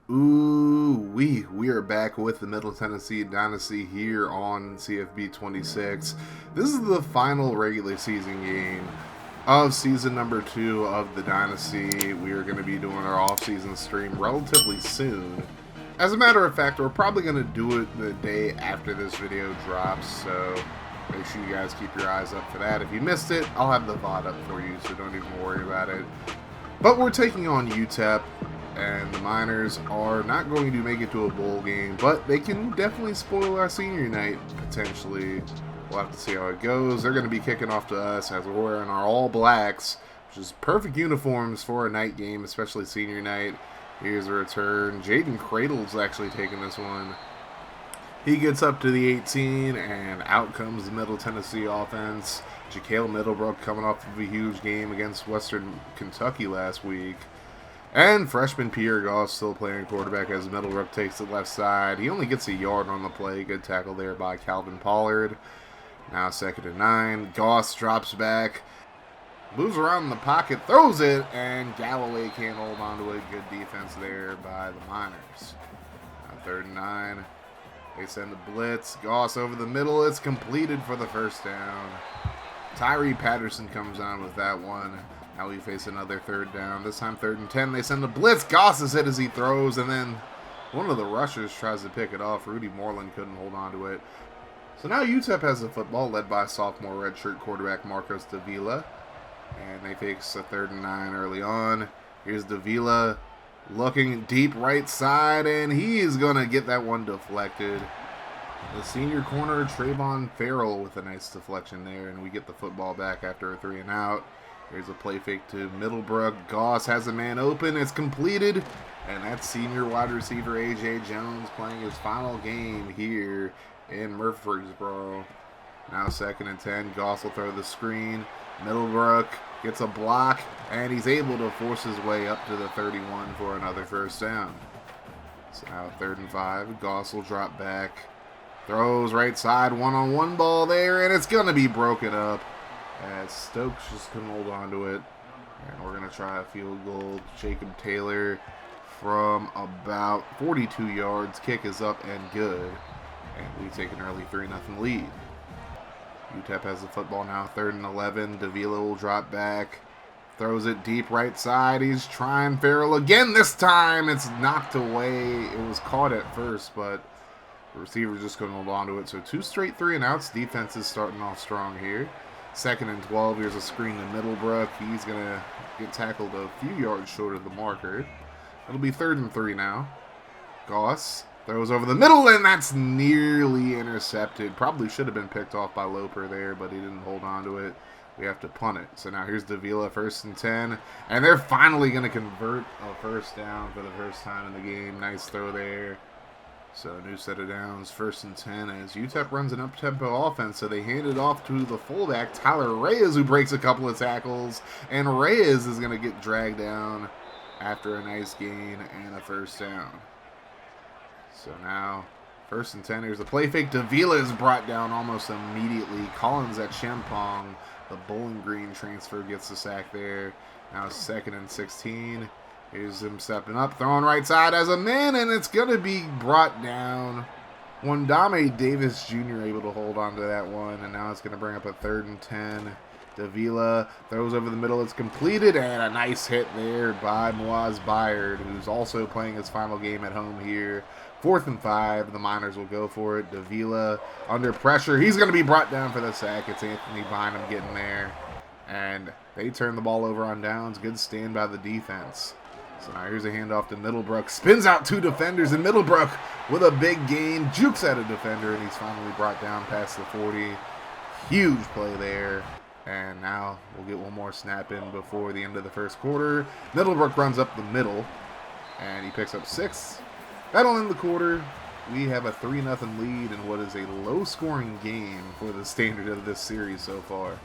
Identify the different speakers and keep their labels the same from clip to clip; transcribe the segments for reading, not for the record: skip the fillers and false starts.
Speaker 1: We are back with the Middle Tennessee Dynasty here on CFB 26. This is the final regular season game of season number 2 of the Dynasty. We are going to be doing our off-season stream relatively soon. As a matter of fact, we're probably going to do it the day after this video drops, so make sure you guys keep your eyes up for that. If you missed it, I'll have the VOD up for you, so don't even worry about it. But we're taking on UTEP. And the Miners are not going to make it to a bowl game, but they can definitely spoil our senior night, potentially. We'll have to see how it goes. They're going to be kicking off to us as we're wearing our all blacks, which is perfect uniforms for a night game, especially senior night. Here's a return. Jaden Cradle's actually taking this one. He gets up to the 18, and out comes the Middle Tennessee offense. Ja'Kale Middlebrook coming off of a huge game against Western Kentucky last week. And freshman Pierre Goss still playing quarterback as Middlebrook takes the left side. He only gets a yard on the play. Good tackle there by Calvin Pollard. Now 2nd and 9. Goss drops back. Moves around in the pocket. Throws it. And Galloway can't hold on to it. Good defense there by the Miners. Now 3rd and 9. They send a blitz. Goss over the middle. It's completed for the first down. Tyree Patterson comes on with that one. Now we face another 3rd down. This time 3rd and 10. They send a blitz. Goss is hit as he throws, and then one of the rushers tries to pick it off. Rudy Moreland couldn't hold on to it. So now UTEP has the football, led by sophomore redshirt quarterback Marcos Davila. And they face a 3rd and 9 early on. Here's Davila looking deep right side, and he is going to get that one deflected. The senior corner, Trayvon Farrell, with a nice deflection there, and we get the football back after a 3 and out. Here's a play fake to Middlebrook. Goss has a man open. It's completed. And that's senior wide receiver A.J. Jones playing his final game here in Murfreesboro. Now 2nd and 10. Goss will throw the screen. Middlebrook gets a block, and he's able to force his way up to the 31 for another first down. So now 3rd and 5. Goss will drop back. Throws right side. One-on-one ball there, and it's going to be broken up. As Stokes just couldn't hold on to it. And we're going to try a field goal. Jacob Taylor from about 42 yards. Kick is up and good. And we take an early 3-0 lead. UTEP has the football now. 3rd and 11. Davila will drop back. Throws it deep right side. He's trying Farrell again. This time it's knocked away. It was caught at first, but the receiver just couldn't hold on to it. So 2 straight 3 and outs. Defense is starting off strong here. 2nd and 12. Here's a screen to Middlebrook. He's going to get tackled a few yards short of the marker. It'll be 3rd and 3 now. Goss throws over the middle, and that's nearly intercepted. Probably should have been picked off by Loper there, but he didn't hold on to it. We have to punt it. So now here's Davila, 1st and 10. And they're finally going to convert a first down for the first time in the game. Nice throw there. So a new set of downs, 1st and 10, as UTEP runs an up-tempo offense, so they hand it off to the fullback, Tyler Reyes, who breaks a couple of tackles, and Reyes is going to get dragged down after a nice gain and a first down. So now, 1st and 10, here's the play fake. Davila is brought down almost immediately. Collins at Champagne, the Bowling Green transfer, gets the sack there. Now 2nd and 16. Here's him stepping up, throwing right side as a man, and it's going to be brought down. Wandame Davis Jr. able to hold on to that one, and now it's going to bring up a 3rd and 10. Davila throws over the middle. It's completed, and a nice hit there by Moaz Byard, who's also playing his final game at home here. 4th and 5. The Miners will go for it. Davila under pressure. He's going to be brought down for the sack. It's Anthony Bynum getting there, and they turn the ball over on downs. Good stand by the defense. So now here's a handoff to Middlebrook. Spins out 2 defenders, and Middlebrook with a big gain. Jukes at a defender, and he's finally brought down past the 40. Huge play there. And now we'll get one more snap in before the end of the first quarter. Middlebrook runs up the middle, and he picks up 6. That'll end the quarter. We have a 3-0 lead in what is a low-scoring game for the standard of this series so far.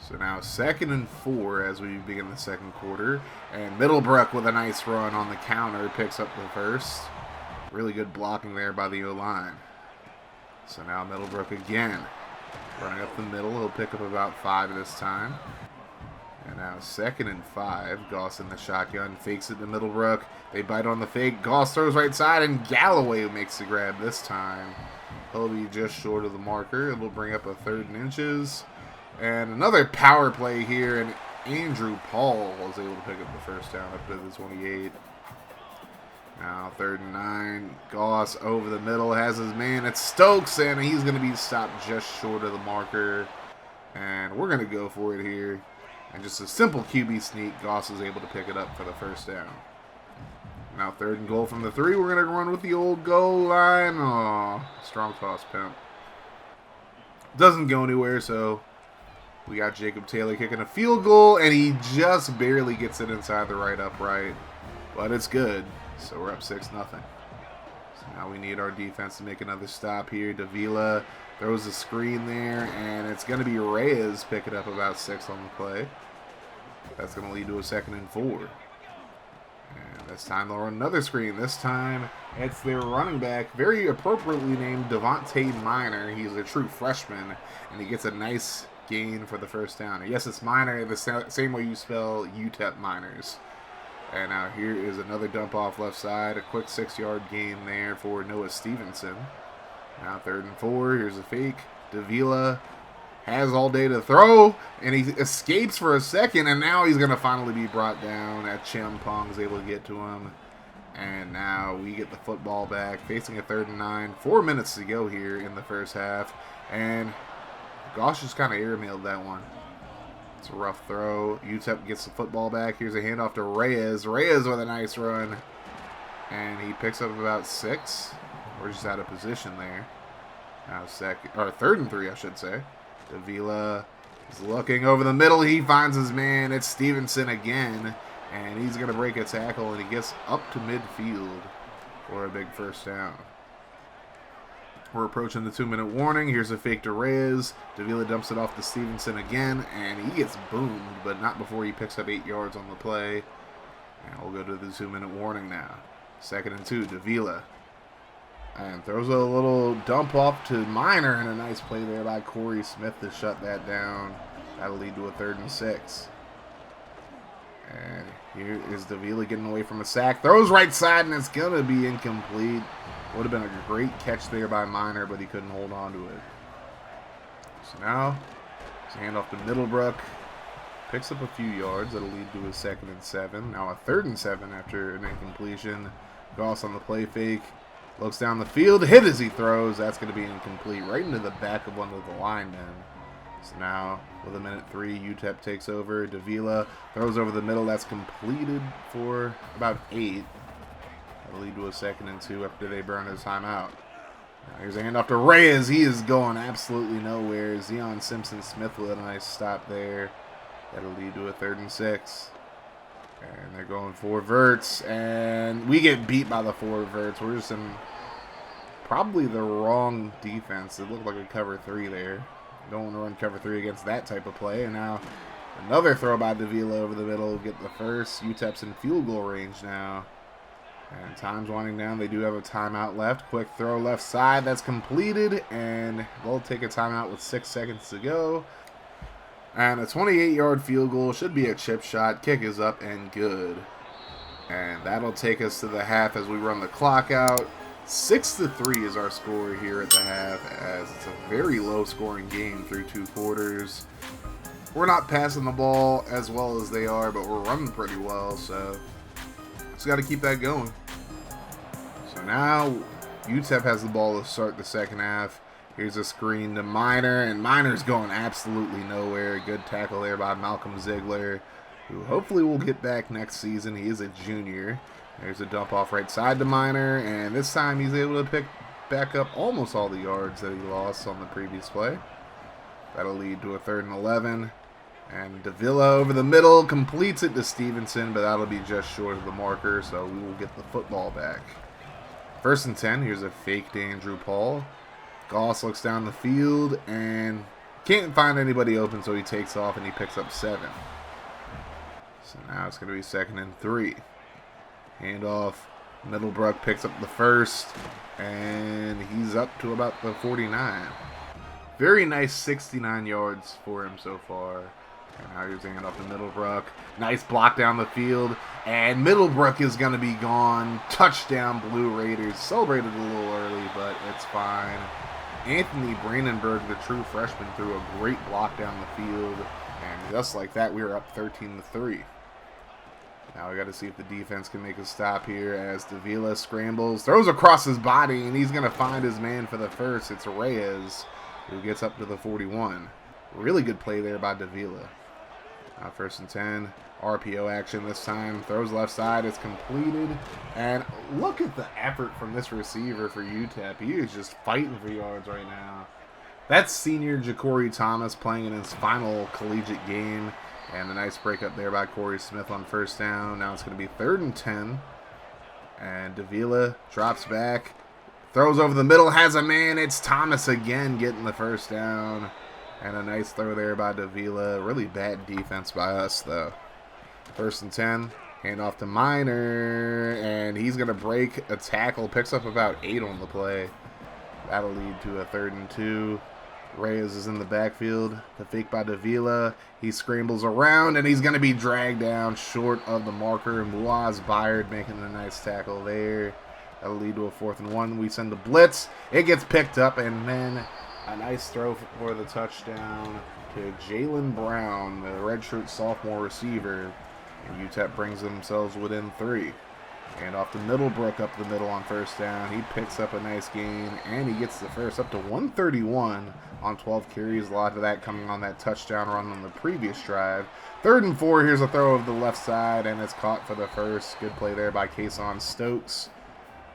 Speaker 1: So now 2nd and 4 as we begin the second quarter. And Middlebrook with a nice run on the counter picks up the first. Really good blocking there by the O-line. So now Middlebrook again. Running up the middle. He'll pick up about 5 this time. And now 2nd and 5. Goss in the shotgun. Fakes it to Middlebrook. They bite on the fake. Goss throws right side, and Galloway makes the grab this time. He'll be just short of the marker. It'll bring up a 3rd and inches. And another power play here, and Andrew Paul was able to pick up the first down up to the 28. Now 3rd and 9. Goss over the middle, has his man. It's Stokes, and he's going to be stopped just short of the marker. And we're going to go for it here. And just a simple QB sneak, Goss is able to pick it up for the first down. Now 3rd and goal from the 3. We're going to run with the old goal line. Oh, strong toss, pimp. Doesn't go anywhere, so we got Jacob Taylor kicking a field goal, and he just barely gets it inside the right upright. But it's good, so we're up 6-0. So now we need our defense to make another stop here. Davila throws a screen there, and it's going to be Reyes picking up about 6 on the play. That's going to lead to a 2nd and 4. And this time they'll run another screen. This time it's their running back, very appropriately named Devontae Minor. He's a true freshman, and he gets a nice gain for the first down. And yes, it's Minor, the same way you spell UTEP minors. And now here is another dump off left side. A quick 6-yard gain there for Noah Stevenson. Now 3rd and 4. Here's a fake. Davila has all day to throw, and he escapes for a second, and now he's going to finally be brought down. Chim Pong's able to get to him. And now we get the football back, facing a 3rd and 9. 4 minutes to go here in the first half. And Gosh just kind of airmailed that one. It's a rough throw. UTEP gets the football back. Here's a handoff to Reyes. Reyes with a nice run. And he picks up about 6. We're just out of position there. Now 3rd and 3, I should say. Davila is looking over the middle. He finds his man. It's Stevenson again. And he's going to break a tackle, and he gets up to midfield for a big first down. We're approaching the 2-minute warning. Here's a fake to Reyes. Davila dumps it off to Stevenson again, and he gets boomed, but not before he picks up 8 yards on the play. And we'll go to the 2-minute warning now. 2nd and 2, Davila. And throws a little dump off to Minor, and a nice play there by Corey Smith to shut that down. That'll lead to a 3rd and 6. And here is Davila getting away from a sack. Throws right side, and it's going to be incomplete. Would have been a great catch there by Minor, but he couldn't hold on to it. So now, it's a handoff to Middlebrook. Picks up a few yards. That'll lead to a 2nd and 7. Now a 3rd and 7 after an incompletion. Goss on the play fake. Looks down the field. Hit as he throws. That's going to be incomplete. Right into the back of one of the linemen. So now, with a minute 3, UTEP takes over. Davila throws over the middle. That's completed for about 8. That'll lead to a 2nd and 2 after they burn his timeout. Here's a handoff to Reyes. He is going absolutely nowhere. Zion Simpson-Smith with a nice stop there. That'll lead to a 3rd and 6. And they're going 4 verts. And we get beat by the 4 verts. We're just in probably the wrong defense. It looked like a cover 3 there. Don't want to run cover 3 against that type of play. And now another throw by Davila over the middle. Get the first. UTEP's in field goal range now. And time's winding down. They do have a timeout left. Quick throw left side. That's completed. And they'll take a timeout with 6 seconds to go. And a 28-yard field goal. Should be a chip shot. Kick is up and good. And that'll take us to the half as we run the clock out. 6-3 is our score here at the half, as it's a very low-scoring game through 2 quarters. We're not passing the ball as well as they are, but we're running pretty well, so just got to keep that going. So now UTEP has the ball to start the second half. Here's a screen to Minor, and Minor's going absolutely nowhere. Good tackle there by Malcolm Ziegler, who hopefully will get back next season. He is a junior. There's a dump off right side to Minor, and this time he's able to pick back up almost all the yards that he lost on the previous play. That'll lead to a 3rd and 11. And Davila over the middle completes it to Stevenson, but that'll be just short of the marker, so we will get the football back. 1st and 10. Here's a fake to Andrew Paul. Goss looks down the field and can't find anybody open, so he takes off and he picks up 7. So now it's going to be 2nd and 3. Handoff. Middlebrook picks up the first, and he's up to about the 49. Very nice 69 yards for him so far. And now here's handing off to Middlebrook. Nice block down the field. And Middlebrook is going to be gone. Touchdown, Blue Raiders. Celebrated a little early, but it's fine. Anthony Brandenburg, the true freshman, threw a great block down the field. And just like that, we were up 13-3. Now we got to see if the defense can make a stop here as Davila scrambles. Throws across his body, and he's going to find his man for the first. It's Reyes, who gets up to the 41. Really good play there by Davila. Now 1st and 10. RPO action this time. Throws left side. It's completed. And look at the effort from this receiver for UTEP. He is just fighting for yards right now. That's senior Ja'Cory Thomas playing in his final collegiate game. And a nice break up there by Corey Smith on 1st down. Now it's going to be 3rd and 10. And Davila drops back. Throws over the middle. Has a man. It's Thomas again getting the 1st down. And a nice throw there by Davila. Really bad defense by us, though. 1st and 10. Hand off to Minor. And he's going to break a tackle. Picks up about 8 on the play. That'll lead to a 3rd and 2. Reyes is in the backfield. The fake by Davila. He scrambles around, and he's going to be dragged down short of the marker. Muaz Byard making a nice tackle there. That'll lead to a 4th and 1. We send the blitz. It gets picked up, and then a nice throw for the touchdown to Jalen Brown, the redshirt sophomore receiver. And UTEP brings themselves within 3. And off to Middlebrook up the middle on 1st down. He picks up a nice gain, and he gets the first up to 131 on 12 carries. A lot of that coming on that touchdown run on the previous drive. 3rd and 4. Here's a throw over the left side, and it's caught for the first. Good play there by Kason Stokes.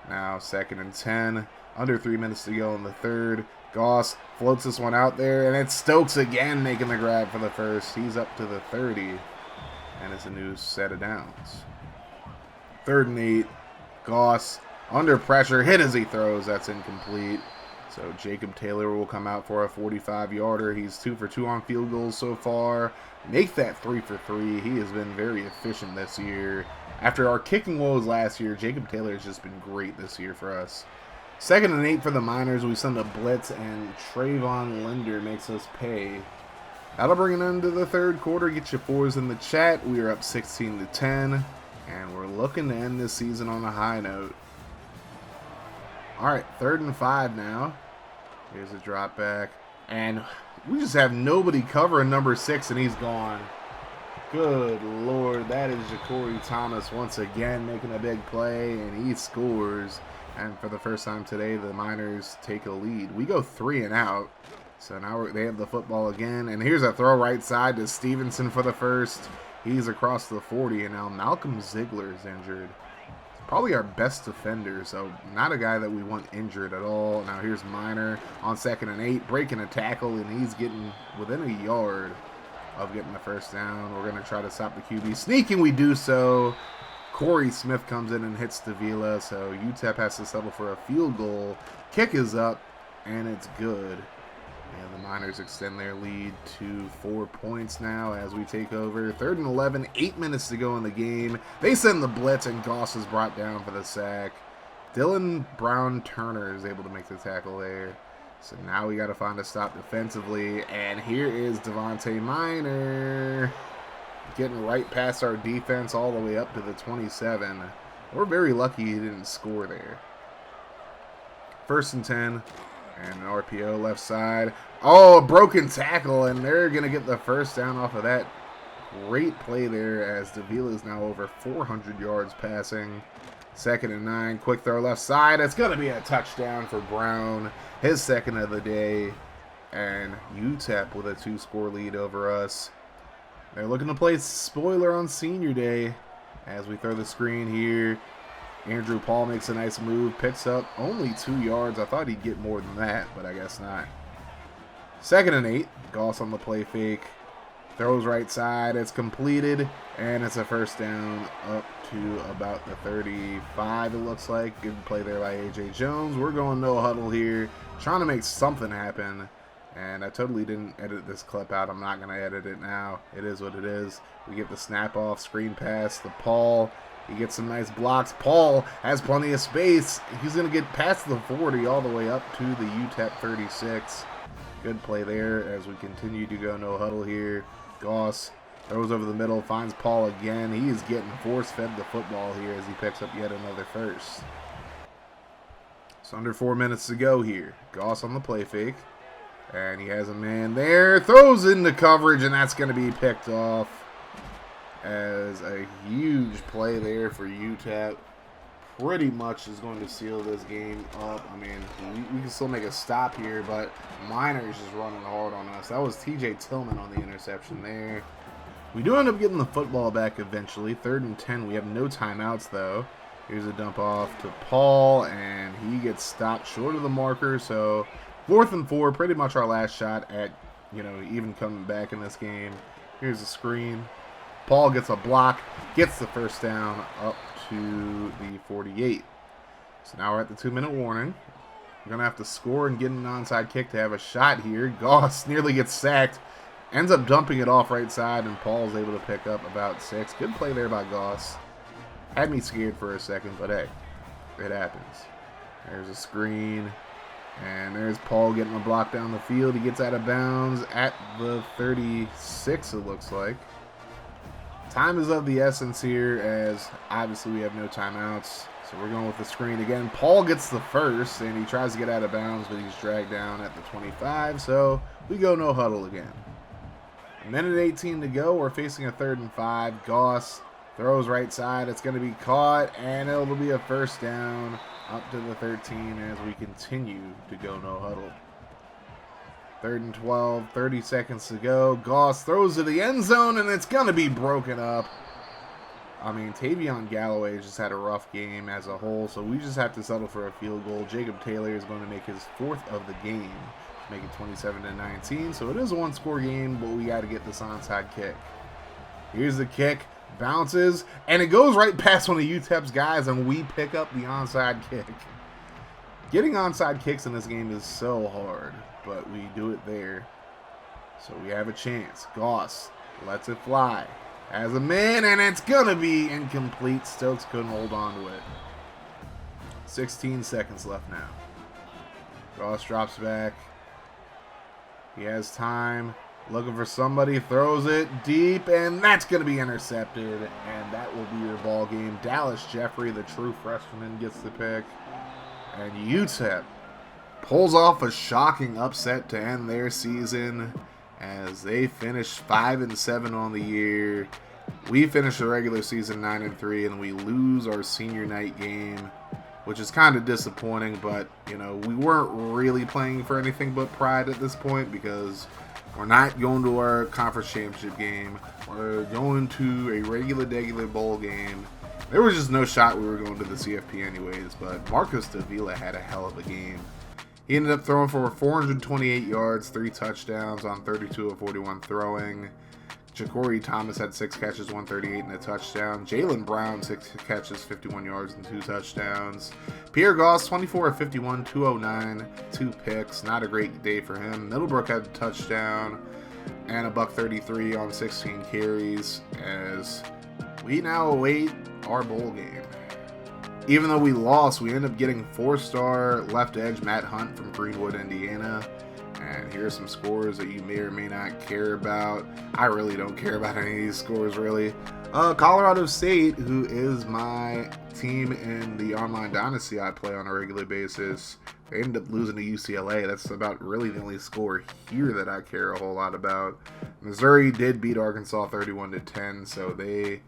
Speaker 1: Now 2nd and 10. Under 3 minutes to go in the 3rd. Goss floats this one out there, and it's Stokes again making the grab for the first. He's up to the 30, and it's a new set of downs. 3rd and 8. Goss under pressure. Hit as he throws. That's incomplete. So Jacob Taylor will come out for a 45-yarder. He's 2 for 2 on field goals so far. Make that 3 for 3. He has been very efficient this year. After our kicking woes last year, Jacob Taylor has just been great this year for us. 2nd and 8 for the Miners. We send a blitz, and Trayvon Linder makes us pay. That'll bring it into the 3rd quarter. Get your 4s in the chat. We are up 16-10. And we're looking to end this season on a high note. Alright, 3rd and 5 now. Here's a drop back. And we just have nobody covering number 6, and he's gone. Good Lord, that is Ja'Cory Thomas once again making a big play, and he scores. And for the first time today, the Miners take a lead. We go 3 and out. So now they have the football again. And here's a throw right side to Stevenson for the first. He's across the 40, and now Malcolm Ziegler is injured. Probably our best defender, so not a guy that we want injured at all. Now here's Minor on 2nd and 8, breaking a tackle, and he's getting within a yard of getting the 1st down. We're going to try to stop the QB. Sneaking, we do so. Corey Smith comes in and hits Davila, so UTEP has to settle for a field goal. Kick is up, and it's good. And the Miners extend their lead to 4 points now as we take over. 3rd and 11, 8 minutes to go in the game. They send the blitz, and Goss is brought down for the sack. Dylan Brown-Turner is able to make the tackle there. So now we got to find a stop defensively. And here is Devontae Minor getting right past our defense all the way up to the 27. We're very lucky he didn't score there. 1st and 10. And an RPO left side. Oh, a broken tackle, and they're going to get the 1st down off of that. Great play there as Davila is now over 400 yards passing. 2nd and 9. Quick throw left side. It's going to be a touchdown for Brown. His 2nd of the day. And UTEP with a 2-score lead over us. They're looking to play spoiler on senior day as we throw the screen here. Andrew Paul makes a nice move, picks up only 2 yards. I thought he'd get more than that, but I guess not. 2nd and 8. Goss on the play fake. Throws right side. It's completed, and it's a 1st down up to about the 35, it looks like. Good play there by A.J. Jones. We're going no huddle here, trying to make something happen. And I totally didn't edit this clip out. I'm not going to edit it now. It is what it is. We get the snap off, screen pass, the Paul. He gets some nice blocks. Paul has plenty of space. He's going to get past the 40 all the way up to the UTEP 36. Good play there as we continue to go no huddle here. Goss throws over the middle, finds Paul again. He is getting force-fed the football here as he picks up yet another first. It's under 4 minutes to go here. Goss on the play fake. And he has a man there. Throws into coverage, and that's going to be picked off. As a huge play there for UTEP. Pretty much is going to seal this game up. I mean, we can still make a stop here, but Minor's just running hard on us. That was TJ Tillman on the interception there. We do end up getting the football back eventually. 3rd and 10. We have no timeouts, though. Here's a dump off to Paul, and he gets stopped short of the marker. So 4th and 4, pretty much our last shot at, even coming back in this game. Here's a screen. Paul gets a block, gets the first down up to the 48. So now we're at the 2-minute warning. We're going to have to score and get an onside kick to have a shot here. Goss nearly gets sacked, ends up dumping it off right side, and Paul's able to pick up about 6. Good play there by Goss. Had me scared for a second, but hey, it happens. There's a screen, and there's Paul getting a block down the field. He gets out of bounds at the 36, it looks like. Time is of the essence here, as obviously we have no timeouts. So we're going with the screen again. Paul gets the first, and he tries to get out of bounds, but he's dragged down at the 25. So we go no huddle again. 1:18 to go. We're facing a 3rd and 5. Goss throws right side. It's going to be caught, and it'll be a first down up to the 13 as we continue to go no huddle. 3rd and 12, 30 seconds to go. Goss throws to the end zone, and it's going to be broken up. I mean, Tavion Galloway just had a rough game as a whole, so we just have to settle for a field goal. Jacob Taylor is going to make his 4th of the game, make it 27-19. So it is a one-score game, but we got to get this onside kick. Here's the kick, bounces, and it goes right past one of UTEP's guys, and we pick up the onside kick. Getting onside kicks in this game is so hard, but we do it there. So we have a chance. Goss lets it fly. Has a man, and it's going to be incomplete. Stokes couldn't hold on to it. 16 seconds left now. Goss drops back. He has time. Looking for somebody. Throws it deep, and that's going to be intercepted. And that will be your ball game. Dallas Jeffrey, the true freshman, gets the pick. And UTEP pulls off a shocking upset to end their season as they finish 5-7 on the year. We finish the regular season 9-3, and we lose our senior night game, which is kind of disappointing. But we weren't really playing for anything but pride at this point because we're not going to our conference championship game. We're going to a regular bowl game. There was just no shot we were going to the CFP anyways, but Marcus Davila had a hell of a game. He ended up throwing for 428 yards, 3 touchdowns on 32 of 41 throwing. Ja'Cory Thomas had 6 catches, 138 and a touchdown. Jalen Brown, 6 catches, 51 yards and 2 touchdowns. Pierre Goss, 24 of 51, 209, 2 picks. Not a great day for him. Middlebrook had a touchdown and a $133 on 16 carries as we now await our bowl game. Even though we lost, we end up getting 4-star left edge Matt Hunt from Greenwood, Indiana. And here are some scores that you may or may not care about. I really don't care about any of these scores, really. Colorado State, who is my team in the online dynasty I play on a regular basis, they ended up losing to UCLA. That's about really the only score here that I care a whole lot about. Missouri did beat Arkansas 31-10, so they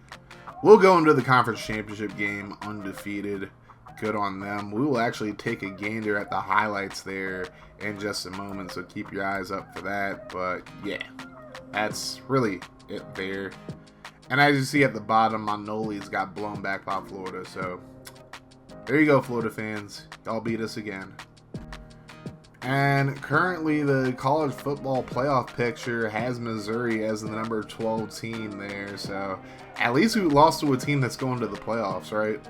Speaker 1: will go into the conference championship game undefeated. Good on them. We will actually take a gander at the highlights there in just a moment, so keep your eyes up for that. But yeah, that's really it there. And as you see at the bottom, Monoli's got blown back by Florida. So there you go, Florida fans. Y'all beat us again. And currently the college football playoff picture has Missouri as the number 12 team there. So at least we lost to a team that's going to the playoffs, right?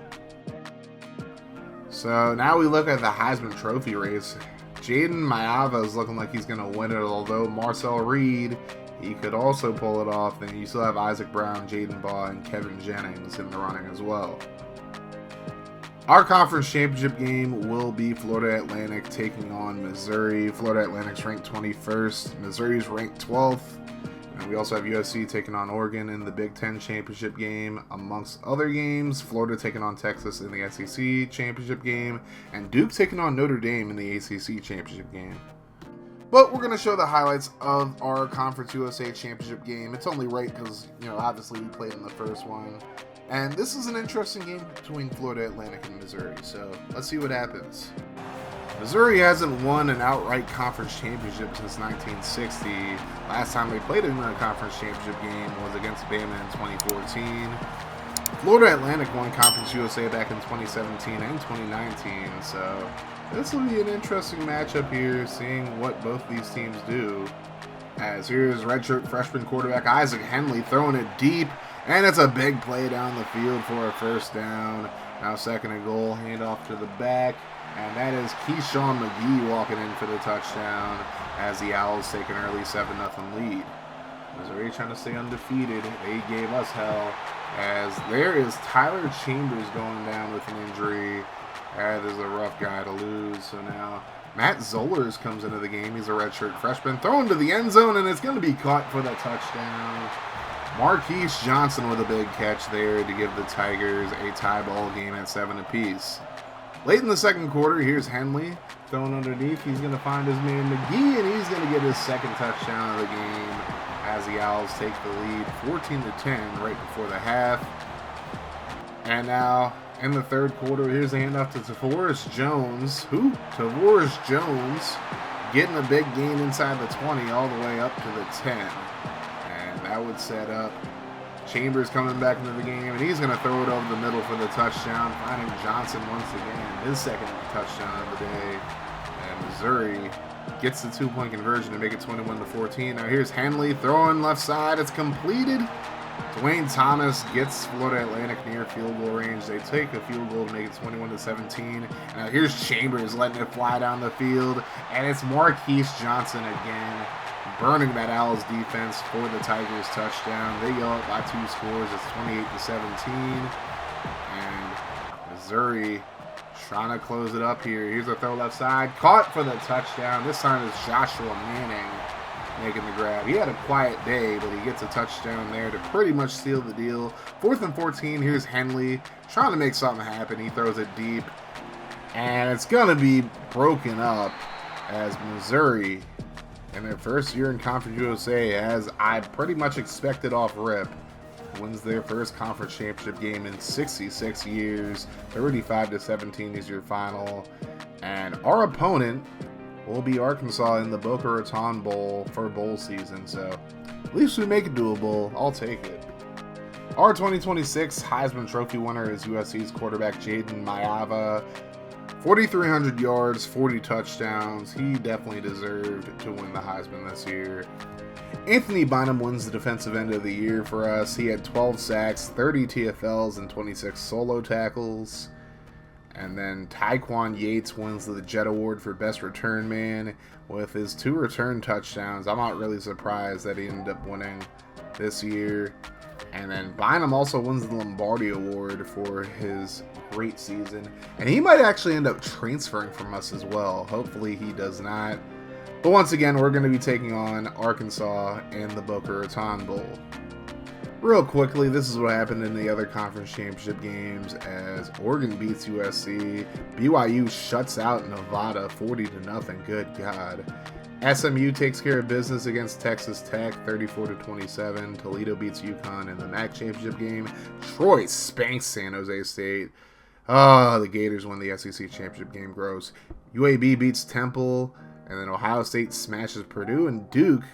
Speaker 1: So now we look at the Heisman Trophy race. Jaden Mayava is looking like he's going to win it, although Marcel Reed, he could also pull it off. Then you still have Isaac Brown, Jaden Baugh, and Kevin Jennings in the running as well. Our conference championship game will be Florida Atlantic taking on Missouri. Florida Atlantic's ranked 21st. Missouri's ranked 12th. And we also have USC taking on Oregon in the Big Ten championship game, amongst other games. Florida taking on Texas in the SEC championship game, and Duke taking on Notre Dame in the ACC championship game. But we're going to show the highlights of our Conference USA championship game. It's only right because, obviously we played in the first one. And this is an interesting game between Florida Atlantic and Missouri, so let's see what happens. Missouri hasn't won an outright conference championship since 1960. Last time they played in a conference championship game was against Bama in 2014. Florida Atlantic won Conference USA back in 2017 and 2019, so this will be an interesting matchup here, seeing what both these teams do. As here's redshirt freshman quarterback Isaac Henley throwing it deep, and it's a big play down the field for a first down. Now 2nd and goal, handoff to the back, and that is Keyshawn McGee walking in for the touchdown as the Owls take an early 7-0 lead. Missouri trying to stay undefeated. They gave us hell, as there is Tyler Chambers going down with an injury. That is a rough guy to lose. So now Matt Zollers comes into the game. He's a redshirt freshman, thrown to the end zone, and it's going to be caught for the touchdown. Marquise Johnson with a big catch there to give the Tigers a tie ball game at 7 apiece. Late in the second quarter, here's Henley thrown underneath. He's going to find his man McGee, and he's going to get his 2nd touchdown of the game as the Owls take the lead 14-10 right before the half. And now in the third quarter, here's a handoff to Tavoris Jones. Tavoris Jones getting a big gain inside the 20 all the way up to the 10. That would set up Chambers coming back into the game, and he's going to throw it over the middle for the touchdown, finding Johnson once again, his 2nd touchdown of the day. And Missouri gets the 2-point conversion to make it 21-14. Now here's Henley throwing left side. It's completed. Dwayne Thomas gets Florida Atlantic near field goal range. They take a field goal to make it 21-17. Now here's Chambers letting it fly down the field, and it's Marquise Johnson again, burning that Owls defense for the Tigers touchdown. They go up by 2 scores. It's 28-17. And Missouri trying to close it up here. Here's a throw left side. Caught for the touchdown. This time it's Joshua Manning making the grab. He had a quiet day, but he gets a touchdown there to pretty much seal the deal. 4th and 14. Here's Henley trying to make something happen. He throws it deep, and it's going to be broken up as Missouri, in their first year in Conference USA, as I pretty much expected off rip, wins their first conference championship game in 66 years. 35-17 is your final. And our opponent will be Arkansas in the Boca Raton Bowl for bowl season. So at least we make it to a bowl. I'll take it. Our 2026 Heisman Trophy winner is USC's quarterback Jaden Mayava. 4,300 yards, 40 touchdowns. He definitely deserved to win the Heisman this year. Anthony Bynum wins the defensive end of the year for us. He had 12 sacks, 30 TFLs, and 26 solo tackles. And then Tyquan Yates wins the Jet Award for Best Return Man with his 2 return touchdowns. I'm not really surprised that he ended up winning this year. And then Bynum also wins the Lombardi Award for his great season. And he might actually end up transferring from us as well. Hopefully he does not. But once again, we're going to be taking on Arkansas in the Boca Raton Bowl. Real quickly, this is what happened in the other conference championship games as Oregon beats USC. BYU shuts out Nevada 40-0. Good God. SMU takes care of business against Texas Tech 34-27. Toledo beats UConn in the MAC championship game. Troy spanks San Jose State. The Gators won the SEC championship game. Gross. UAB beats Temple. And then Ohio State smashes Purdue. And Duke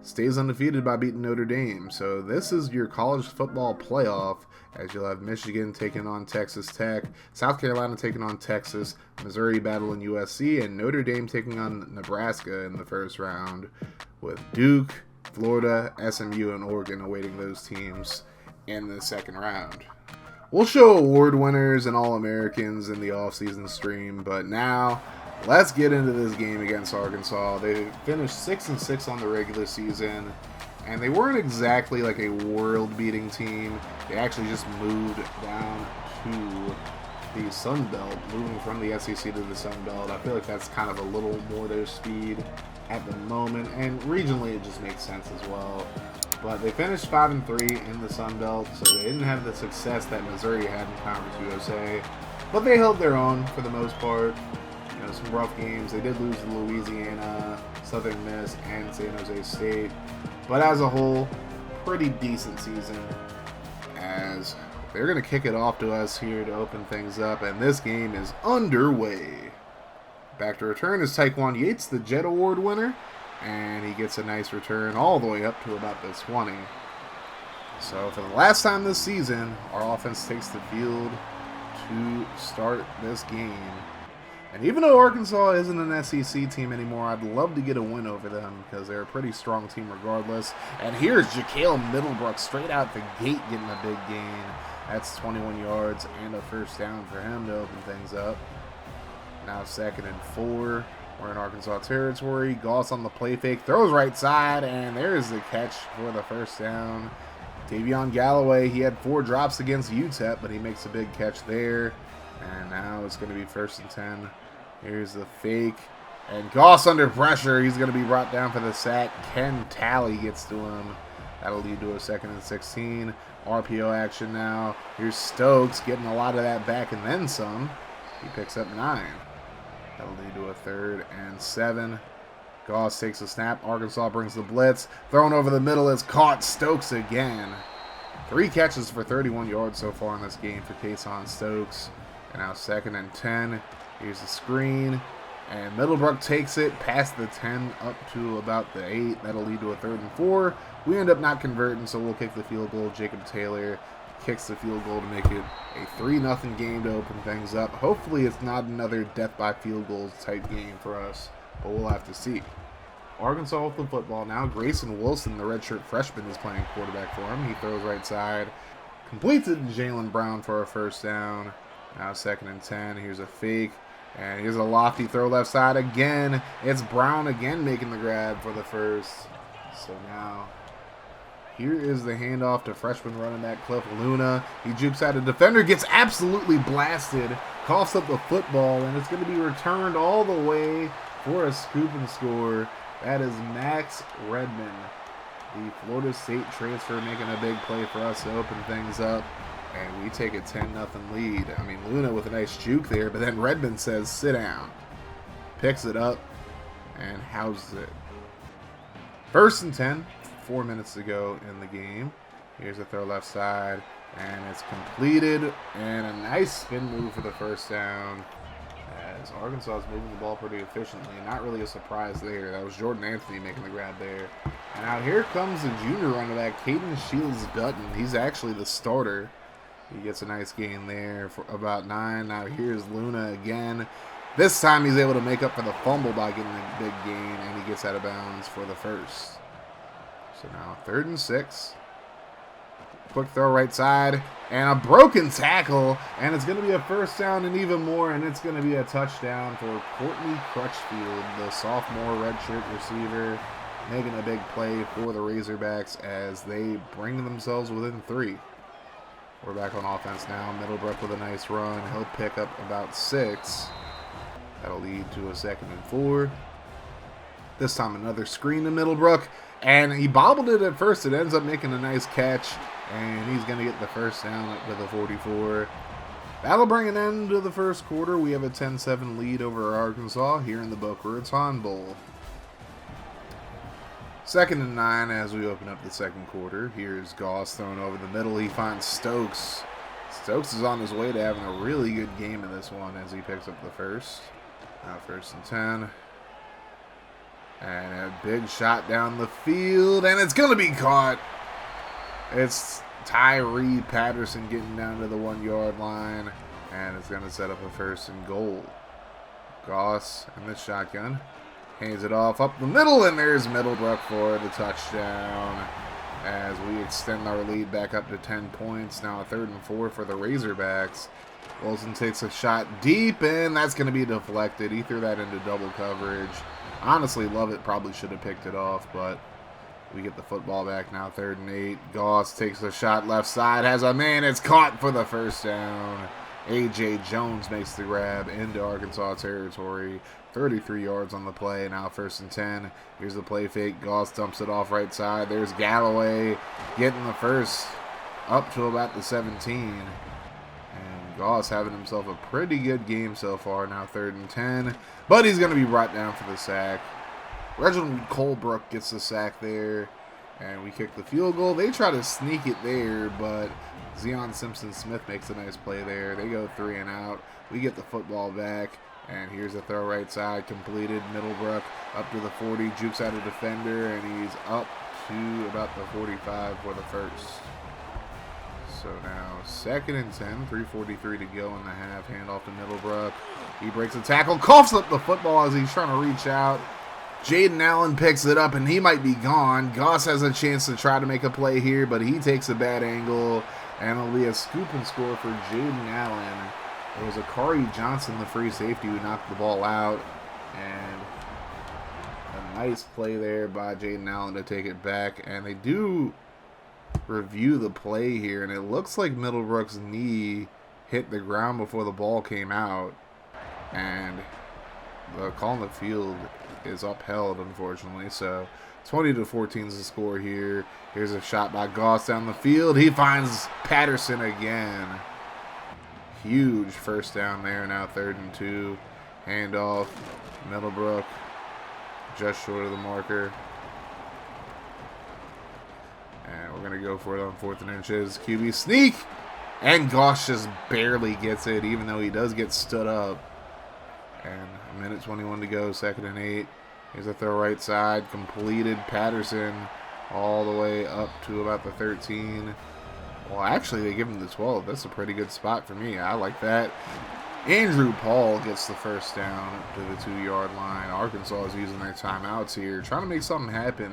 Speaker 1: stays undefeated by beating Notre Dame. So this is your college football playoff, as you'll have Michigan taking on Texas Tech, South Carolina taking on Texas, Missouri battling USC, and Notre Dame taking on Nebraska in the first round, with Duke, Florida, SMU, and Oregon awaiting those teams in the second round. We'll show award winners and All-Americans in the off-season stream, but now let's get into this game against Arkansas. They finished 6-6 on the regular season, and they weren't exactly like a world-beating team. They actually just moved down to the Sun Belt, moving from the SEC to the Sun Belt. I feel like that's kind of a little more their speed at the moment, and regionally it just makes sense as well. But they finished 5-3 in the Sun Belt, so they didn't have the success that Missouri had in Conference USA. But they held their own for the most part. You know, some rough games. They did lose to Louisiana, Southern Miss, and San Jose State. But as a whole, pretty decent season, as they're going to kick it off to us here to open things up, and this game is underway. Back to return is Taekwon Yates, the Jet Award winner, and he gets a nice return all the way up to about the 20. So for the last time this season, our offense takes the field to start this game. And even though Arkansas isn't an SEC team anymore, I'd love to get a win over them because they're a pretty strong team regardless. And here's Jaquel Middlebrook straight out the gate getting a big gain. That's 21 yards and a first down for him to open things up. Now 2nd and 4. We're in Arkansas territory. Goss on the play fake, throws right side, and there's the catch for the first down. Davion Galloway, he had 4 drops against UTEP, but he makes a big catch there. And now it's going to be 1st and 10. Here's the fake. And Goss under pressure. He's going to be brought down for the sack. Ken Talley gets to him. That'll lead to a 2nd and 16. RPO action now. Here's Stokes getting a lot of that back and then some. He picks up 9. That'll lead to a 3rd and 7. Goss takes a snap. Arkansas brings the blitz. Thrown over the middle. It's caught. Stokes again. 3 catches for 31 yards so far in this game for Kason Stokes. And now 2nd and 10. Here's the screen. And Middlebrook takes it past the 10 up to about the 8. That'll lead to a 3rd and 4. We end up not converting, so we'll kick the field goal. Jacob Taylor kicks the field goal to make it a 3-0 game to open things up. Hopefully it's not another death by field goals type game for us, but we'll have to see. Arkansas with the football now. Grayson Wilson, the redshirt freshman, is playing quarterback for him. He throws right side. Completes it to Jalen Brown for a first down. Now 2nd and 10. Here's a fake. And here's a lofty throw left side again. It's Brown again making the grab for the first. So now here is the handoff to freshman running back Cliff Luna. He jukes out a defender, gets absolutely blasted, coughs up the football, and it's going to be returned all the way for a scoop and score. That is Max Redman, the Florida State transfer, making a big play for us to open things up. And we take a 10-0 lead. I mean, Luna with a nice juke there, but then Redman says, sit down. Picks it up and houses it. 1st and 10, 4 minutes to go in the game. Here's a throw left side, and it's completed. And a nice spin move for the first down, as Arkansas is moving the ball pretty efficiently. Not really a surprise there. That was Jordan Anthony making the grab there. And now here comes the junior running back, Caden Shields-Dutton. He's actually the starter. He gets a nice gain there for about 9. Now here's Luna again. This time he's able to make up for the fumble by getting a big gain, and he gets out of bounds for the first. So now 3rd and 6. Quick throw right side, and a broken tackle, and it's going to be a first down and even more, and it's going to be a touchdown for Courtney Crutchfield, the sophomore redshirt receiver, making a big play for the Razorbacks as they bring themselves within 3. We're back on offense now. Middlebrook with a nice run. He'll pick up about 6. That'll lead to a 2nd and 4. This time another screen to Middlebrook. And he bobbled it at first. It ends up making a nice catch. And he's going to get the first down up to the 44. That'll bring an end to the first quarter. We have a 10-7 lead over Arkansas here in the Boca Raton Bowl. 2nd and 9 as we open up the second quarter. Here's Goss thrown over the middle. He finds Stokes. Stokes is on his way to having a really good game in this one as he picks up the first. Now 1st and 10. And a big shot down the field. And it's going to be caught. It's Tyree Patterson getting down to the 1-yard line. And it's going to set up a 1st and goal. Goss in the shotgun. Hands it off up the middle, and there's Middlebrook for the touchdown as we extend our lead back up to 10 points. Now a 3rd and 4 for the Razorbacks. Wilson takes a shot deep, and that's going to be deflected. He threw that into double coverage. Honestly, Lovett probably should have picked it off, but we get the football back now, 3rd and 8. Goss takes a shot left side, has a man. It's caught for the first down. A.J. Jones makes the grab into Arkansas territory. 33 yards on the play. Now 1st and 10. Here's the play fake. Goss dumps it off right side. There's Galloway getting the first up to about the 17. And Goss having himself a pretty good game so far. Now 3rd and 10. But he's going to be brought down for the sack. Reginald Colebrook gets the sack there. And we kick the field goal. They try to sneak it there, but Zion Simpson-Smith makes a nice play there. They go 3 and out. We get the football back. And here's a throw right side, completed. Middlebrook up to the 40, jukes out a defender, and he's up to about the 45 for the first. So now 2nd and 10, 3:43 to go in the half. Handoff to Middlebrook. He breaks a tackle, coughs up the football as he's trying to reach out. Jaden Allen picks it up, and he might be gone. Goss has a chance to try to make a play here, but he takes a bad angle, and it'll be a scoop and score for Jaden Allen. It was Akari Johnson, the free safety, who knocked the ball out, and a nice play there by Jaden Allen to take it back. And they do review the play here, and it looks like Middlebrook's knee hit the ground before the ball came out, and the call on the field is upheld, unfortunately. So 20-14 is the score here. Here's a shot by Goss down the field. He finds Patterson again. Huge first down there. Now 3rd and 2. Handoff. Middlebrook just short of the marker. And we're going to go for it on 4th and inches. QB sneak. And Goss just barely gets it, even though he does get stood up. And a minute 21 to go, 2nd and 8. Here's a throw right side, completed. Patterson all the way up to about the 13. Well, actually, they give him the 12. That's a pretty good spot for me. I like that. Andrew Paul gets the first down up to the 2-yard line. Arkansas is using their timeouts here, trying to make something happen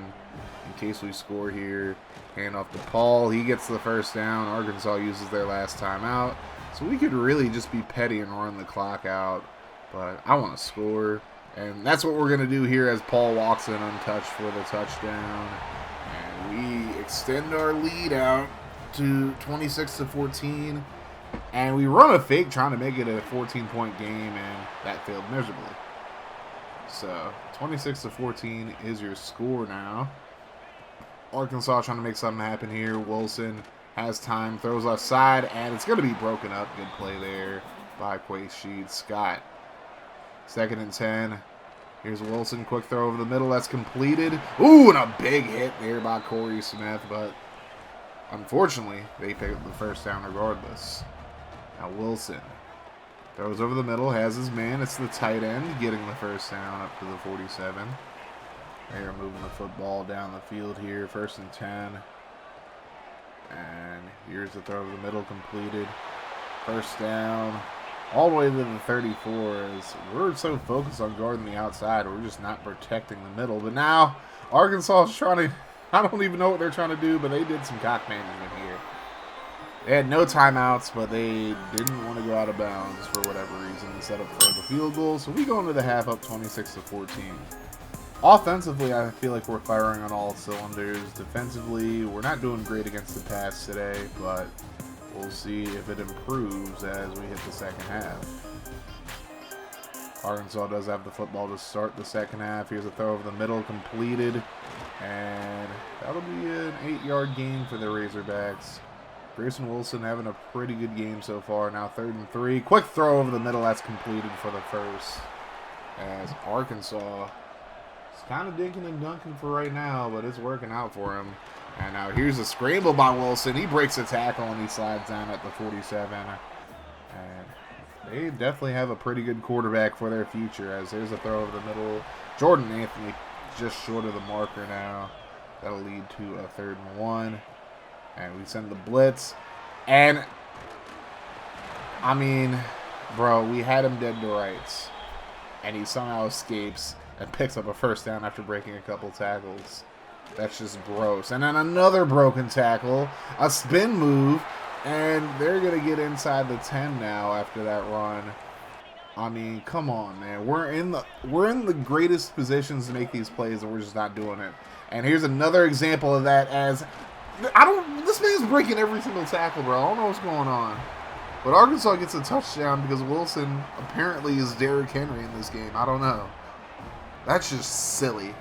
Speaker 1: in case we score here. Hand off to Paul. He gets the first down. Arkansas uses their last timeout. So we could really just be petty and run the clock out. But I want to score. And that's what we're going to do here as Paul walks in untouched for the touchdown. And we extend our lead out to 26-14. And we run a fake trying to make it a 14-point game, and that failed miserably. So 26-14 is your score now. Arkansas trying to make something happen here. Wilson has time, throws left side, and it's going to be broken up. Good play there by Quay Scott. 2nd and 10. Here's Wilson, quick throw over the middle. That's completed. Ooh, and a big hit there by Corey Smith, but unfortunately, they pick up the first down regardless. Now Wilson throws over the middle, has his man. It's the tight end getting the first down up to the 47. They are moving the football down the field here. 1st and 10. And here's the throw over the middle, completed. First down. All the way to the 34, as we're so focused on guarding the outside, we're just not protecting the middle. But now, Arkansas is trying to, I don't even know what they're trying to do, but they did some cock management here. They had no timeouts, but they didn't want to go out of bounds for whatever reason and set up for the field goal. So we go into the half up 26-14. Offensively, I feel like we're firing on all cylinders. Defensively, we're not doing great against the pass today, but we'll see if it improves as we hit the second half. Arkansas does have the football to start the second half. Here's a throw over the middle, completed. And that'll be an 8-yard gain for the Razorbacks. Grayson Wilson having a pretty good game so far. Now 3rd and 3. Quick throw over the middle. That's completed for the first. As Arkansas is kind of dinking and dunking for right now, but it's working out for him. And now here's a scramble by Wilson. He breaks a tackle and he slides down at the 47. And they definitely have a pretty good quarterback for their future, as there's a throw over the middle. Jordan Anthony just short of the marker now. That'll lead to a 3rd and 1. And we send the blitz. And, I mean, bro, we had him dead to rights. And he somehow escapes and picks up a first down after breaking a couple tackles. That's just gross. And then another broken tackle, a spin move, and they're going to get inside the 10 now after that run. I mean, come on, man. We're in the greatest positions to make these plays, and we're just not doing it. And here's another example of that, as this man's breaking every single tackle, bro. I don't know what's going on. But Arkansas gets a touchdown because Wilson apparently is Derrick Henry in this game. I don't know. That's just silly.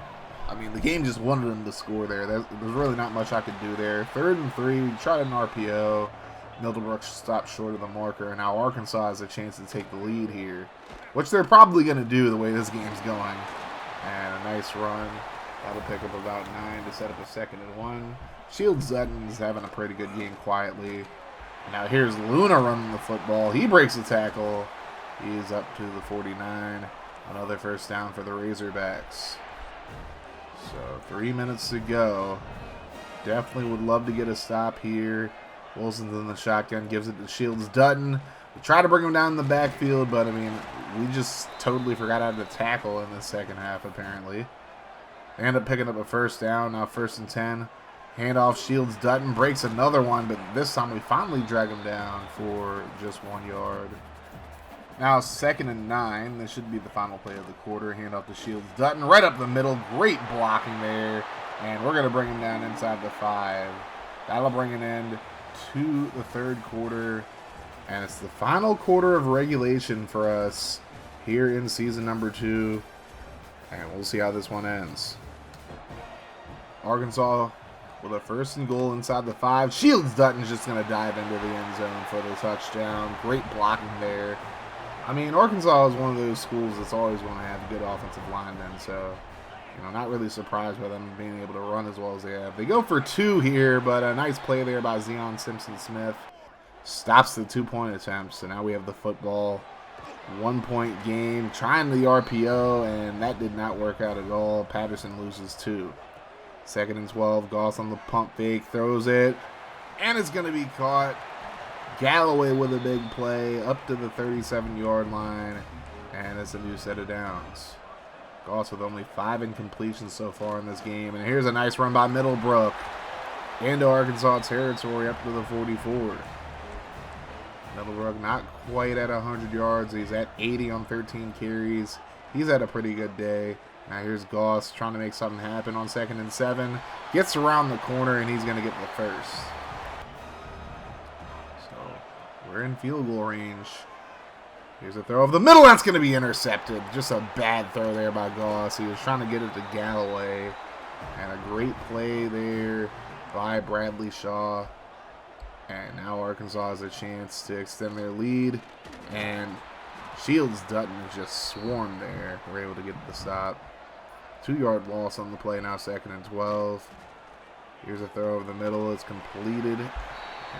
Speaker 1: I mean, the game just wanted him to score there. There's really not much I could do there. 3rd and 3. We tried an RPO. Middlebrook stopped short of the marker. And now Arkansas has a chance to take the lead here, which they're probably going to do the way this game's going. And a nice run. That'll pick up about 9 to set up a 2nd and 1. Shields Dutton's having a pretty good game quietly. Now here's Luna running the football. He breaks the tackle. He's up to the 49. Another first down for the Razorbacks. So 3 minutes to go. Definitely would love to get a stop here. Wilson's in the shotgun, gives it to Shields Dutton. We try to bring him down in the backfield, but I mean, we just totally forgot how to tackle in the second half, apparently. They end up picking up a first down. Now 1st and 10. Handoff, Shields Dutton breaks another one, but this time we finally drag him down for just 1 yard. Now 2nd and 9. This should be the final play of the quarter. Handoff to Shields Dutton right up the middle. Great blocking there. And we're going to bring him down inside the 5. That'll bring an end to the 3rd quarter. And it's the final quarter of regulation for us here in season number 2. And we'll see how this one ends. Arkansas with a 1st and goal inside the 5. Shields Dutton's just going to dive into the end zone for the touchdown. Great blocking there. I mean, Arkansas is one of those schools that's always going to have good offensive linemen. So, you know, not really surprised by them being able to run as well as they have. They go for 2 here, but a nice play there by Zion Simpson-Smith. Stops the 2-point attempt. So now we have the football. 1-point game. Trying the RPO, and that did not work out at all. Patterson loses 2. 2nd and 12. Goss on the pump fake. Throws it. And it's going to be caught. Galloway with a big play. Up to the 37-yard line. And it's a new set of downs. Goss with only 5 incompletions so far in this game. And here's a nice run by Middlebrook. Into Arkansas territory up to the 44. Middlebrook not quite at 100 yards. He's at 80 on 13 carries. He's had a pretty good day. Now here's Goss trying to make something happen on 2nd and 7. Gets around the corner, and he's going to get the first. So we're in field goal range. Here's a throw over the middle. That's going to be intercepted. Just a bad throw there by Goss. He was trying to get it to Galloway. And a great play there by Bradley Shaw. And now Arkansas has a chance to extend their lead. And Shields Dutton is just swarmed there. We're able to get the stop. 2-yard loss on the play, now 2nd and 12. Here's a throw over the middle. It's completed. And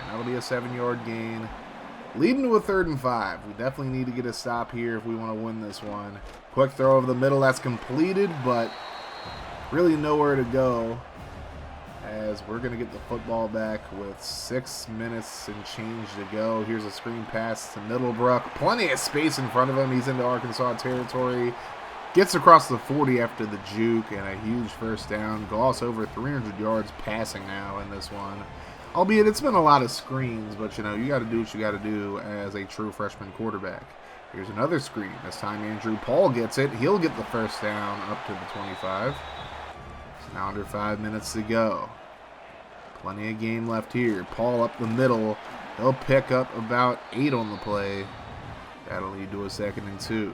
Speaker 1: that'll be a 7-yard gain. Leading to a 3rd and 5. We definitely need to get a stop here if we want to win this one. Quick throw over the middle. That's completed, but really nowhere to go, as we're going to get the football back with 6 minutes and change to go. Here's a screen pass to Middlebrook. Plenty of space in front of him. He's into Arkansas territory. Gets across the 40 after the juke, and a huge first down. Goss over 300 yards passing now in this one. Albeit it's been a lot of screens, but, you know, you got to do what you got to do as a true freshman quarterback. Here's another screen. This time Andrew Paul gets it. He'll get the first down up to the 25. So now under 5 minutes to go. Plenty of game left here. Paul up the middle. He'll pick up about 8 on the play. That'll lead to a 2nd and 2.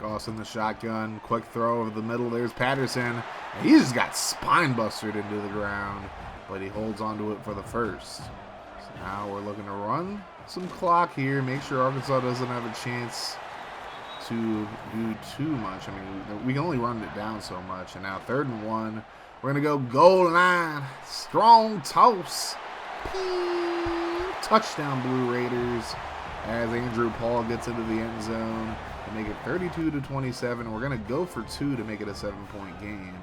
Speaker 1: Goss in the shotgun. Quick throw over the middle. There's Patterson. And he just got spine busted into the ground, but he holds onto it for the first. So now we're looking to run some clock here. Make sure Arkansas doesn't have a chance to do too much. I mean, we can only run it down so much. And now 3rd and 1. We're going to go goal line. Strong toss. Touchdown, Blue Raiders, as Andrew Paul gets into the end zone to make it 32-27. We're going to go for 2 to make it a 7-point game.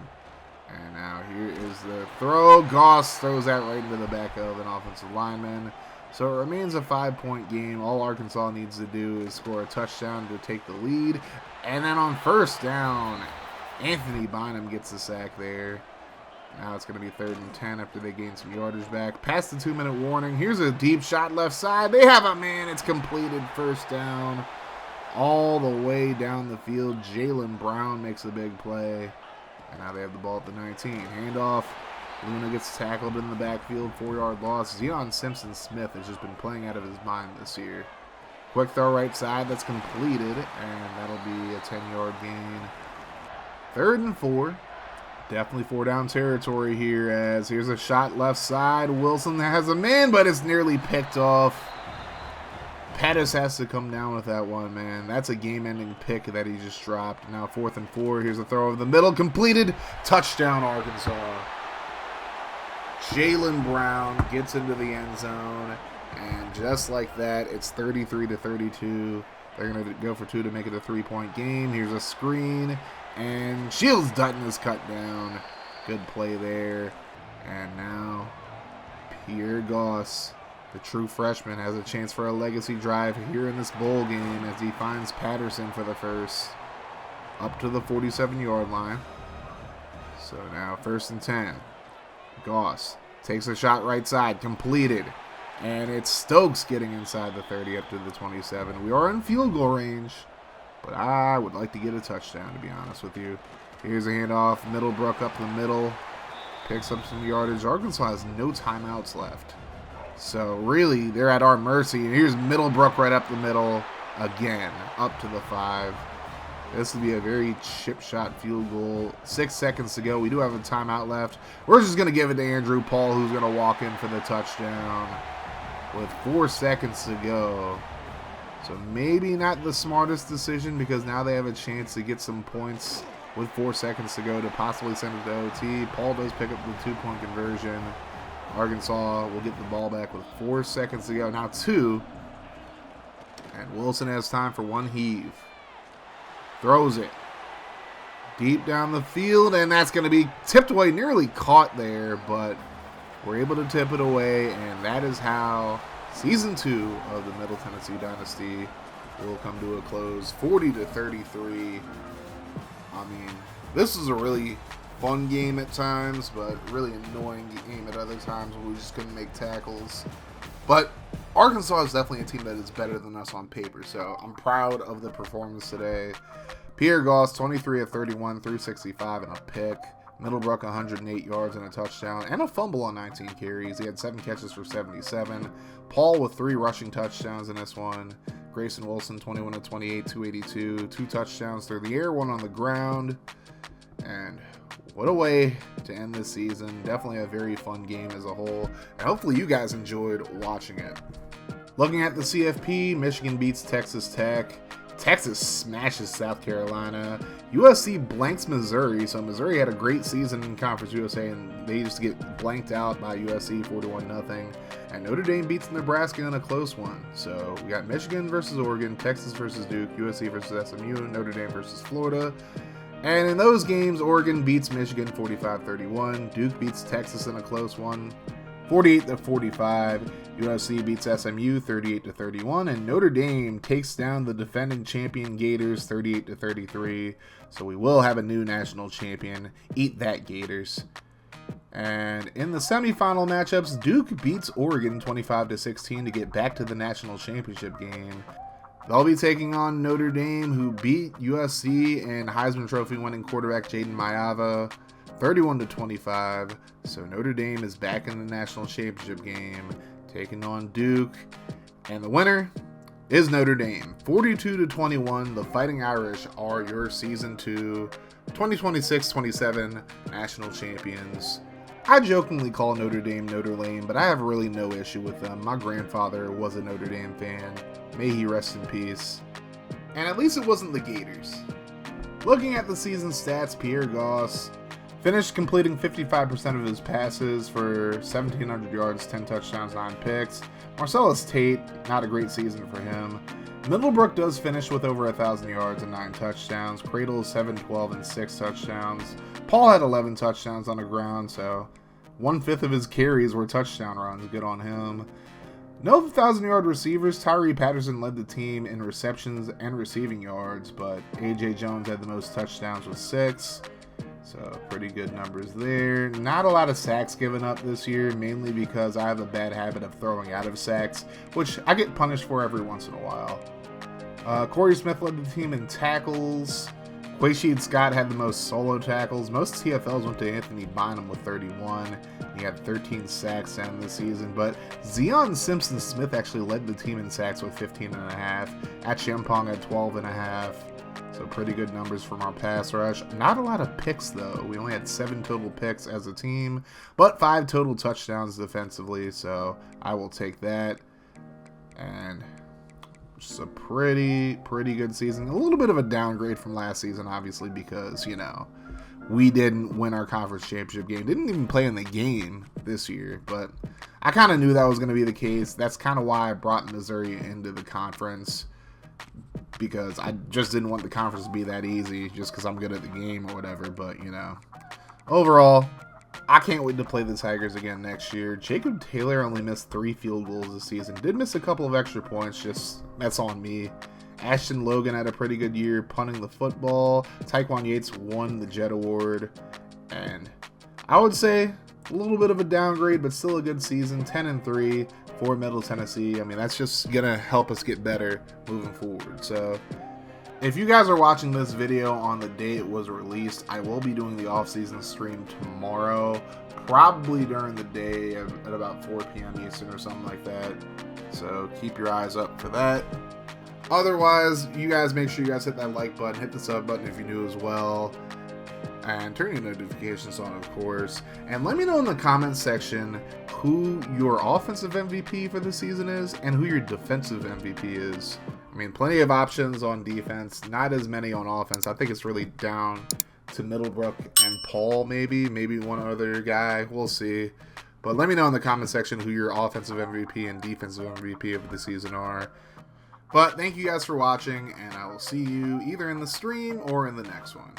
Speaker 1: And now here is the throw. Goss throws that right into the back of an offensive lineman. So it remains a 5-point game. All Arkansas needs to do is score a touchdown to take the lead. And then on first down, Anthony Bynum gets the sack there. Now it's going to be 3rd and 10 after they gain some yardage back. Past the 2-minute warning. Here's a deep shot left side. They have a man. It's completed. First down. All the way down the field. Jalen Brown makes a big play. And now they have the ball at the 19. Handoff Luna gets tackled in the backfield, 4-yard loss. Zeon Simpson-Smith has just been playing out of his mind this year. Quick throw right side, that's completed, and that'll be a 10-yard gain. 3rd and 4. Definitely 4-down territory here, as here's a shot left side. Wilson has a man, but it's nearly picked off. Pettis has to come down with that one, man. That's a game-ending pick that he just dropped. Now 4th and 4. Here's a throw over the middle. Completed. Touchdown, Arkansas. Jaylen Brown gets into the end zone. And just like that, it's 33-32. They're going to go for 2 to make it a 3-point game. Here's a screen. And Shields Dutton is cut down. Good play there. And now Pierre Goss, the true freshman, has a chance for a legacy drive here in this bowl game as he finds Patterson for the first. Up to the 47-yard line. So now 1st and 10. Goss takes a shot right side. Completed. And it's Stokes getting inside the 30 up to the 27. We are in field goal range, but I would like to get a touchdown, to be honest with you. Here's a handoff. Middlebrook up the middle. Picks up some yardage. Arkansas has no timeouts left. So really, they're at our mercy. And here's Middlebrook right up the middle again, up to the 5. This will be a very chip shot field goal. 6 seconds to go. We do have a timeout left. We're just going to give it to Andrew Paul, who's going to walk in for the touchdown with 4 seconds to go. So maybe not the smartest decision, because now they have a chance to get some points with 4 seconds to go to possibly send it to OT. Paul does pick up the 2-point conversion. Arkansas will get the ball back with 4 seconds to go. Now 2. And Wilson has time for one heave. Throws it deep down the field, and that's going to be tipped away. Nearly caught there, but we're able to tip it away, and that is how Season 2 of the Middle Tennessee Dynasty will come to a close, 40-33. I mean, this was a really fun game at times, but really annoying game at other times when we just couldn't make tackles. But Arkansas is definitely a team that is better than us on paper, so I'm proud of the performance today. Pierre Goss, 23 of 31, 365 and a pick. Middlebrook, 108 yards and a touchdown, and a fumble on 19 carries. He had 7 catches for 77. Paul with 3 rushing touchdowns in this one. Grayson Wilson, 21 of 28, 282. 2 touchdowns through the air, 1 on the ground. And what a way to end this season. Definitely a very fun game as a whole. And hopefully you guys enjoyed watching it. Looking at the CFP, Michigan beats Texas Tech. Texas smashes South Carolina. USC blanks Missouri. So Missouri had a great season in Conference USA, and they just get blanked out by USC 41-0. And Notre Dame beats Nebraska in a close one. So we got Michigan versus Oregon, Texas versus Duke, USC versus SMU, Notre Dame versus Florida. And in those games, Oregon beats Michigan 45-31. Duke beats Texas in a close one, 48-45. USC beats SMU 38-31, and Notre Dame takes down the defending champion Gators 38-33. So we will have a new national champion. Eat that, Gators. And in the semifinal matchups, Duke beats Oregon 25-16 to get back to the national championship game. They'll be taking on Notre Dame, who beat USC and Heisman Trophy winning quarterback Jaden Mayava 31-25. So Notre Dame is back in the national championship game, taking on Duke. And the winner is Notre Dame. 42-21. The Fighting Irish are your Season 2 2026-27 national champions. I jokingly call Notre Dame Notre Lame, but I have really no issue with them. My grandfather was a Notre Dame fan. May he rest in peace. And at least it wasn't the Gators. Looking at the season stats, Pierre Goss finished completing 55% of his passes for 1,700 yards, 10 touchdowns, 9 picks. Marcellus Tate, not a great season for him. Middlebrook does finish with over 1,000 yards and 9 touchdowns. Cradle 7, 12, and 6 touchdowns. Paul had 11 touchdowns on the ground, so 1/5 of his carries were touchdown runs. Good on him. No 1,000-yard receivers. Tyree Patterson led the team in receptions and receiving yards, but A.J. Jones had the most touchdowns with 6. So pretty good numbers there. Not a lot of sacks given up this year, mainly because I have a bad habit of throwing out of sacks, which I get punished for every once in a while. Corey Smith led the team in tackles. Quaysheed Scott had the most solo tackles. Most TFLs went to Anthony Bynum with 31. He had 13 sacks in the season, but Zion Simpson-Smith actually led the team in sacks with 15.5. Achiampong had 12.5. So pretty good numbers from our pass rush. Not a lot of picks, though. We only had 7 total picks as a team, but 5 total touchdowns defensively, so I will take that. And just a pretty good season. A little bit of a downgrade from last season, obviously, because, you know, we didn't win our conference championship game. Didn't even play in the game this year, but I kind of knew that was going to be the case. That's kind of why I brought Missouri into the conference, because I just didn't want the conference to be that easy just because I'm good at the game or whatever. But, you know, overall, I can't wait to play the Tigers again next year. Jacob Taylor only missed 3 field goals this season. Did miss a couple of extra points, just that's on me. Ashton Logan had a pretty good year punting the football. Taekwon Yates won the Jet Award. And I would say a little bit of a downgrade, but still a good season. 10-3 for Middle Tennessee. I mean, that's just going to help us get better moving forward. So if you guys are watching this video on the day it was released, I will be doing the off-season stream tomorrow, probably during the day at about 4 p.m. Eastern or something like that. So keep your eyes up for that. Otherwise, you guys make sure you guys hit that like button, hit the sub button if you're new as well, and turn your notifications on, of course. And let me know in the comments section who your offensive MVP for the season is and who your defensive MVP is. I mean, plenty of options on defense, not as many on offense. I think it's really down to Middlebrook and Paul, maybe one other guy. We'll see. But let me know in the comment section who your offensive MVP and defensive MVP of the season are. But thank you guys for watching, and I will see you either in the stream or in the next one.